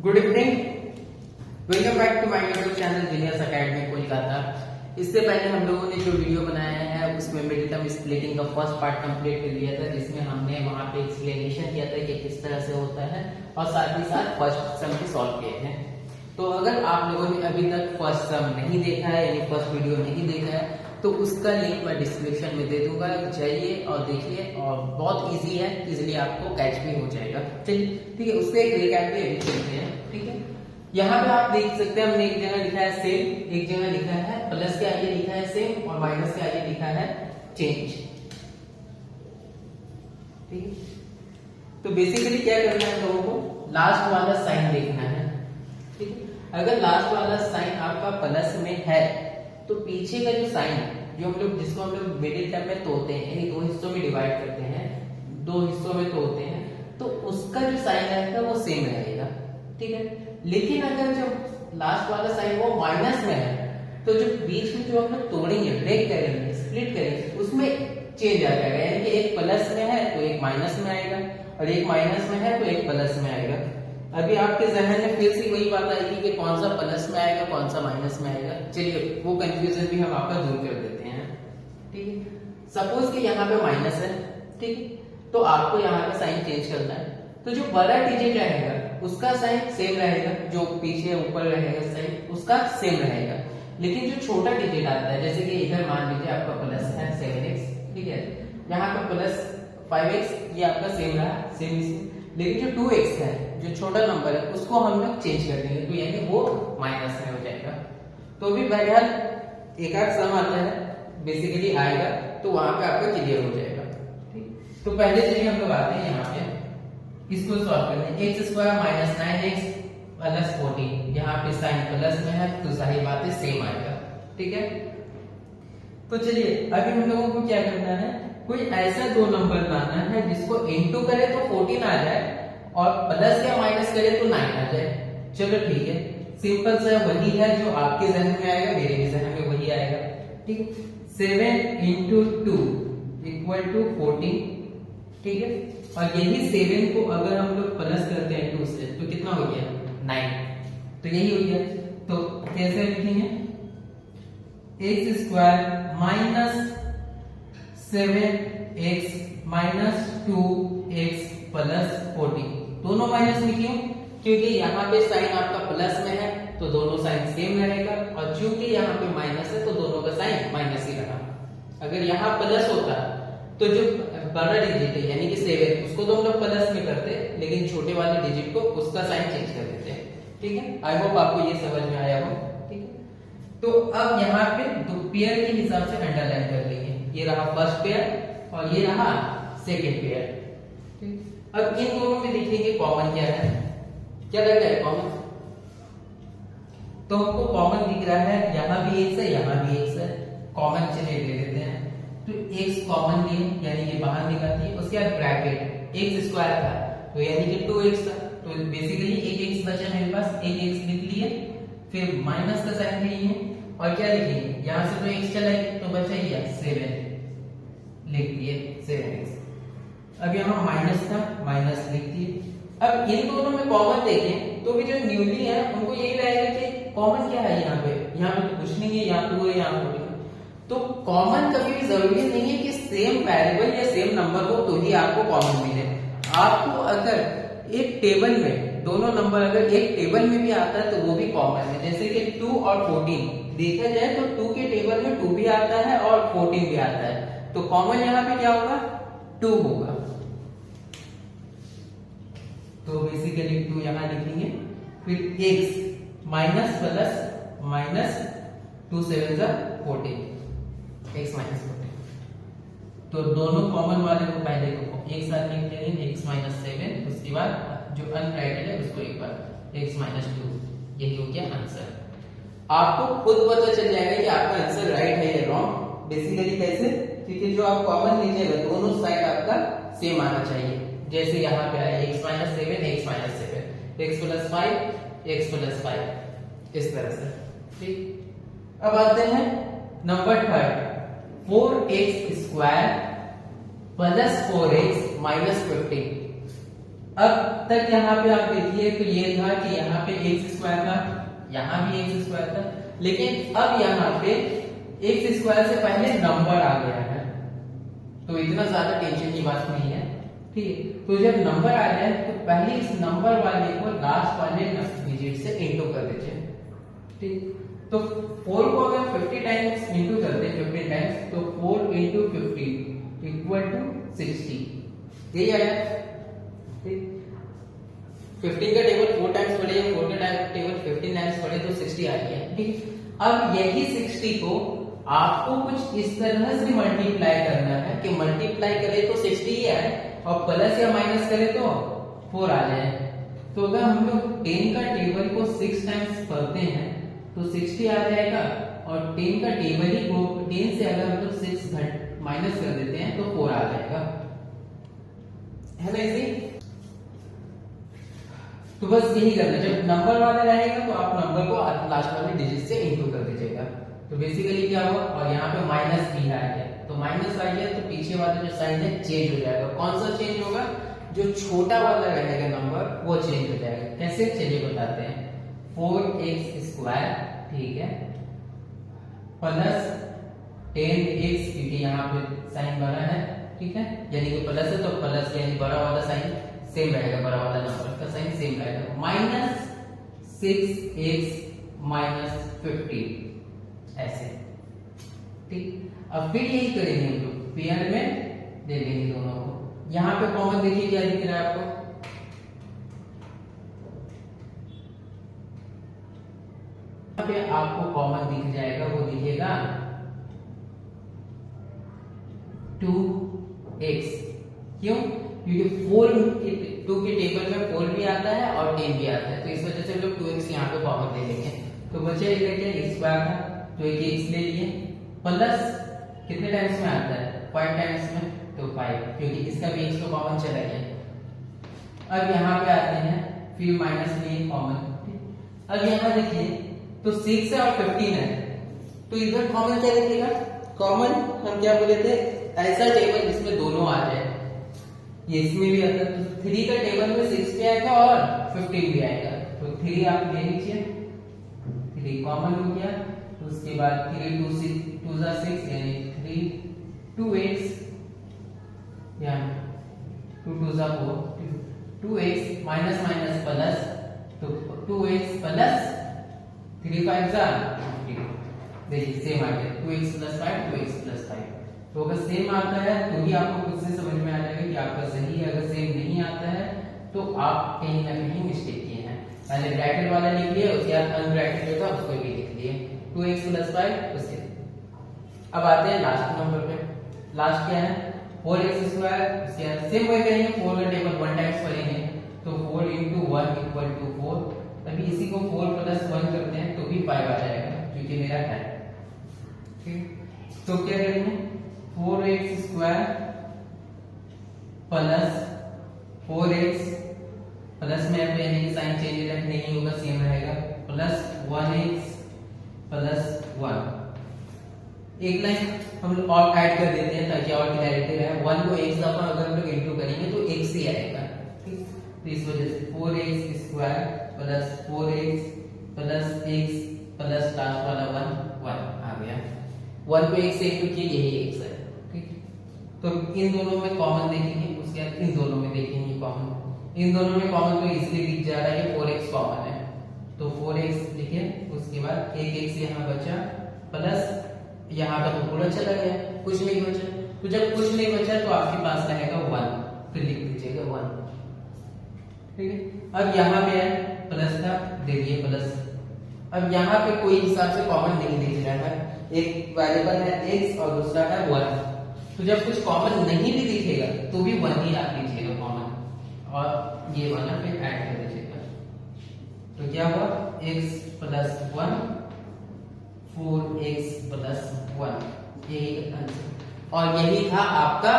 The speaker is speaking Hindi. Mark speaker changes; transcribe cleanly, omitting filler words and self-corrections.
Speaker 1: Good evening, welcome back to my YouTube channel Genius Academy Kolkata. इससे पहले हम लोगों ने जो वीडियो बनाया है उसमें मिडिल टर्म स्प्लिटिंग का फर्स्ट पार्ट कंप्लीट कर लिया था, जिसमें हमने वहां पे एक्सप्लेनेशन किया था कि किस तरह से होता है और साथ ही साथ फर्स्ट सम भी सॉल्व किए हैं। तो अगर आप लोगों ने अभी तक फर्स्ट सम नहीं देखा है यानी फर्स्ट वीडियो नहीं देखा है तो उसका लिंक मैं डिस्क्रिप्शन में दे दूंगा, जाइए और देखिए। और बहुत इजी है, इजीली आपको कैच भी हो जाएगा। चलिए ठीक है, उसके एक रिकैप पे चलते हैं। ठीक है, यहाँ पे आप देख सकते हैं हमने एक जगह लिखा है सेम, एक जगह लिखा है प्लस के आगे लिखा है सेम और माइनस के आगे लिखा है चेंज। ठीक है, तो बेसिकली क्या करना है लोगों को, लास्ट वाला साइन देखना है। ठीक है, अगर लास्ट वाला साइन आपका प्लस में है तो पीछे का जो साइन जो हम लोग जिसको हम लोग मिडिल टर्म में तोड़ते हैं यानी दो हिस्सों में डिवाइड करते हैं, दो हिस्सों में तोड़ते हैं, तो उसका जो साइन रहेगा वो सेम रहेगा। ठीक है, लेकिन अगर जो लास्ट वाला साइन वो माइनस में है तो जो बीच में जो हम लोग तोड़ेंगे, ब्रेक करेंगे, स्प्लिट करेंगे, उसमें चेंज आ जाएगा। यानी कि एक प्लस में है तो एक माइनस में आएगा और एक माइनस में है तो एक प्लस में आएगा। अभी आपके जहन में फिर से वही बात आएगी कि कौन सा प्लस में आएगा कौन सा माइनस में आएगा। चलिए वो कंफ्यूजन भी हम आपका दूर कर देते हैं। ठीक है, सपोज कि यहाँ पे माइनस है, ठीक है, तो आपको यहाँ पे साइन चेंज करना है। तो जो बड़ा डिजिट रहेगा उसका साइन सेम रहेगा, जो पीछे ऊपर रहेगा साइन उसका सेम रहेगा, लेकिन जो छोटा डिजिट आता है जैसे कि इधर मान लीजिए आपका प्लस है 7x, ठीक है, यहाँ पे प्लस 5x, ये आपका सेम रहा, सेम, लेकिन जो 2x है जो छोटा नंबर है उसको हम लोग चेंज कर देंगे तो यानी वो माइनस में हो जाएगा। तो अभी बहरहाल एक आध सम आता है बेसिकली आएगा तो वहां पे आपका क्लियर हो जाएगा। ठीक, तो पहले चलिए हम लोग आते हैं यहाँ पे इसको सॉल्व करने। X square minus 9x plus 14, यहाँ पे साइन प्लस में है तो जाहिर बात है सेम आएगा। ठीक है, तो चलिए अभी हम लोगों को क्या करना है, कोई ऐसा दो नंबर लाना है जिसको इनटू करे तो 14 आ जाए और प्लस या माइनस करे तो 9 आ जाए। चलो ठीक है, सिंपल सा वही है जो आपके जहन में आएगा, मेरे भी जहन में वही आएगा। ठीक, 7 इंटू 2 इक्वल टू 14। ठीक है, और यही 7 को अगर हम लोग प्लस करते हैं 2 से तो कितना हो गया 9, तो यही हो गया। तो कैसे लिखेंगे, x square minus 7x minus 2x plus 14, दोनों माइनस में क्यों, क्योंकि यहाँ पे साइन आपका प्लस में है तो दोनों साइन सेम रहेगा, और चूंकि यहाँ पे माइनस है तो दोनों का साइन माइनस ही रहा। अगर यहाँ प्लस होता तो जो बड़ा डिजिट है यानी कि 7 उसको तो हम लोग प्लस में करते, लेकिन छोटे वाले डिजिट को उसका साइन चेंज कर देते। ठीक है, आई होप आपको ये समझ में आया हो। ठीक है, तो अब यहाँ पे दो पेयर के हिसाब से अंडरलाइन कर लेंगे, ये रहा फर्स्ट पेयर और ये रहा सेकेंड पेयर। अब इन दोनों में देखेंगे कॉमन क्या है, क्या लग रहा है कॉमन, तो हमको कॉमन दिख रहा है यहाँ भी x है यहाँ भी x है, कॉमन चलिए ले लेते हैं। तो x कॉमन लिए यानी ये बाहर निकाल दिए, उसके बाद ब्रैकेट x स्क्वायर था तो यानी कि 2x था, तो बेसिकली एक x बचा मेरे पास, एक x लिख लिए, फिर माइनस का साइन लिए और क्या लिखेंगे, यहाँ से तो x चला गया तो बचा ही 7, लिख दिए 7x। अब यहाँ माइनस था, माइनस लिख दिए। अब इन दोनों में कॉमन देखें तो भी जो न्यूली है उनको यही रहेगा कि कॉमन क्या है, यहाँ पे तो कुछ नहीं है, यहाँ पे है यहाँ पे। तो कॉमन कभी भी जरूरी नहीं है कि सेम वेरिएबल या सेम नंबर हो तो ही आपको कॉमन मिले। आपको अगर एक टेबल में दोनों नंबर अगर एक टेबल में भी आता है तो वो भी कॉमन है, जैसे कि 2 और 14 देखा जाए तो 2 के टेबल में 2 भी आता है और 14 भी आता है, तो कॉमन यहाँ पे क्या होगा 2 होगा। तो बेसिकली 2 यहाँ लिखेंगे, फिर x minus plus minus 2 7 14, x minus 14, तो दोनों कॉमन वाले को पहले को एक साथ लिख लेंगे x माइनस 7, उसके बाद जो अनराइटेड है उसको एक बार x माइनस 2, यही हो गया आंसर। आपको खुद पता चल जाएगा कि आपका आंसर राइट है या रॉन्ग। बेसिकली कैसे, क्योंकि जो आप कॉमन लीजिएगा दोनों साइड आपका सेम आना चाहिए, जैसे यहाँ पे आया x minus 7 x minus 7, x plus 5 x plus 5, इस तरह से। ठीक, अब आते हैं number third, 4x square plus 4x minus 15। अब तक यहाँ पे आप देखिए तो ये था कि यहाँ पे एक्स स्क्वायर था, यहाँ भी एक्स स्क्वायर था, लेकिन अब यहाँ पे एक्स स्क्वायर से पहले नंबर आ गया है, तो इतना ज्यादा टेंशन की बात नहीं है, ठीक है। तो जब नंबर आ जाए तो पहले इस नंबर वाले को लास्ट वाले डिजिट से इंटू कर दीजिए, ठीक। तो 4 को अगर 50 टाइम्स इंटू करते हैं 50 टाइम्स, तो 4 इंटू 50 इक्वल टू 60, यही आया, ठीक। 15 का टेबल 4 टाइम्स पढ़े, 4 का टेबल 15 टाइम्स पढ़े तो 60 आ गया, ठीक। अब यही 60 को आपको कुछ इस तरह से मल्टीप्लाई करना है कि मल्टीप्लाई करें तो 60 ही आए और प्लस या माइनस करें तो 4 आ जाए। तो अगर हम लोग 10 का टेबल को 6 टाइम्स पढ़ते हैं तो 60 आ जाएगा, और 10 का टेबल ही को 10 से अगर हम लोग 6 माइनस कर देते हैं तो 4 आ जाएगा, है ना इजी। तो बस यही करना, जब नंबर वाला रहेगा तो आप नंबर को लास्ट वाले डिजिट से इंटू कर दीजिएगा। तो बेसिकली क्या होगा, और यहाँ पे माइनस भी आ गया, तो माइनस आ गया तो पीछे वाला जो साइन है चेंज हो जाएगा। कौन सा चेंज होगा, जो छोटा वाला रहेगा नंबर वो चेंज हो जाएगा। कैसे, चलिए बताते हैं। 4x स्क्वायर, ठीक है, प्लस 10x, क्योंकि यहाँ पे साइन बड़ा है, ठीक है, यानी कि प्लस है तो प्लस यानी बड़ा वाला साइन सेम रहेगा, बड़ा वाला नंबर का साइन सेम रहेगा, माइनस 6x माइनस 50, ऐसे, ठीक। अब फिर यही करेंगे हम लोग, पेयर में दे देंगे दोनों को। यहां पे कॉमन देखिए क्या दिख रहा है आपको, यहाँ पे आपको कॉमन दिख जाएगा, वो दिखेगा 2x, क्यों, क्योंकि 2 के टेबल में 4 भी आता है और 10 भी आता है, तो इस वजह से हम लोग 2x यहाँ पे कॉमन ले लेंगे। तो बचे क्या, x स्क्वायर था तो एक x ले लिए, प्लस कितने टाइम्स में आता है, 5 टाइम्स में, तो 5, क्योंकि इसका भी x तो कॉमन चला गया। अब यहाँ पे आते हैं, फिर माइनस लिए कॉमन। अब यहाँ देखिए तो 6 है और 15 है, तो इधर कॉमन क्या लिखेगा, कॉमन हम क्या बोले थे, ऐसा टेबल जिसमें दोनों आ जाए, ये इसमें भी आता है। तो 3 का टेबल में 6 भी आएगा और 15 भी आएगा, तो 3 आप ले लीजिए, 3 कॉमन हो गया। उसके बाद 3 2 6 यानी 3 2x, या 2 2 4 2x माइनस माइनस प्लस, तो 2x प्लस 3 5 देखिए सेम आ गया, 2x प्लस 5 2x प्लस 5। तो अगर सेम आता है तो ही आपको खुद से समझ में आ जाएगा कि आपका सही है, अगर सेम नहीं आता है तो आप कहीं ना कहीं मिस्टेक किए हैं। पहले ब्रैकेट वाला लिख लिए, उसके बाद अनब्रैकेटेड था उसको भी लिख लिए, 2x प्लस 5 उसके। अब आते हैं लास्ट नंबर पे, लास्ट क्या है, 4x स्क्वायर, उसके बाद सेम वही करेंगे, 4 का टेबल 1 टाइम्स पढ़ेंगे, तो 4 into 1 इक्वल टू 4, अभी इसी को 4 प्लस 1 करते हैं तो भी 5 आ जाएगा, क्योंकि मेरा है, ठीक। तो क्या करेंगे, 4x square plus 4x plus में अब यानी कि साइन चेंज नहीं होगा, सेम रहेगा, प्लस 1x प्लस 1। एक लाइन हम लोग और ऐड कर देते हैं ताकि और क्लैरिटी रहे। 1 को x दफा अगर हम लोग इंटू करेंगे तो x ही आएगा, ठीक। तो इस वजह से 4x square plus 4x plus x plus last वाला 1 आ गया। 1 को x से इंटू किए, यही x है, ठीक। तो इन दोनों में कॉमन देखेंगे, उसके बाद इन दोनों में देखेंगे कॉमन। इन दोनों में कॉमन तो इजीली दिख जा रहा है कि 4x कॉमन है, तो 4x लिखे, उसके बाद एक x यहाँ बचा, प्लस यहाँ का तो पूरा चला गया, कुछ नहीं बचा। तो जब कुछ नहीं बचा तो आपके पास रहेगा 1, फिर लिख दीजिएगा 1, ठीक है। अब यहाँ पे है प्लस था, दे दिए प्लस। अब यहाँ पे कोई हिसाब से कॉमन नहीं दिख रहा है, एक वेरिएबल है x और दूसरा है 1, तो जब कुछ कॉमन नहीं भी दिखेगा तो भी 1 ही आप लीजिएगा कॉमन, और ये वाला पे ऐड कर दीजिएगा। तो क्या हुआ, x प्लस 1 4x प्लस 1, यही आंसर, और यही था आपका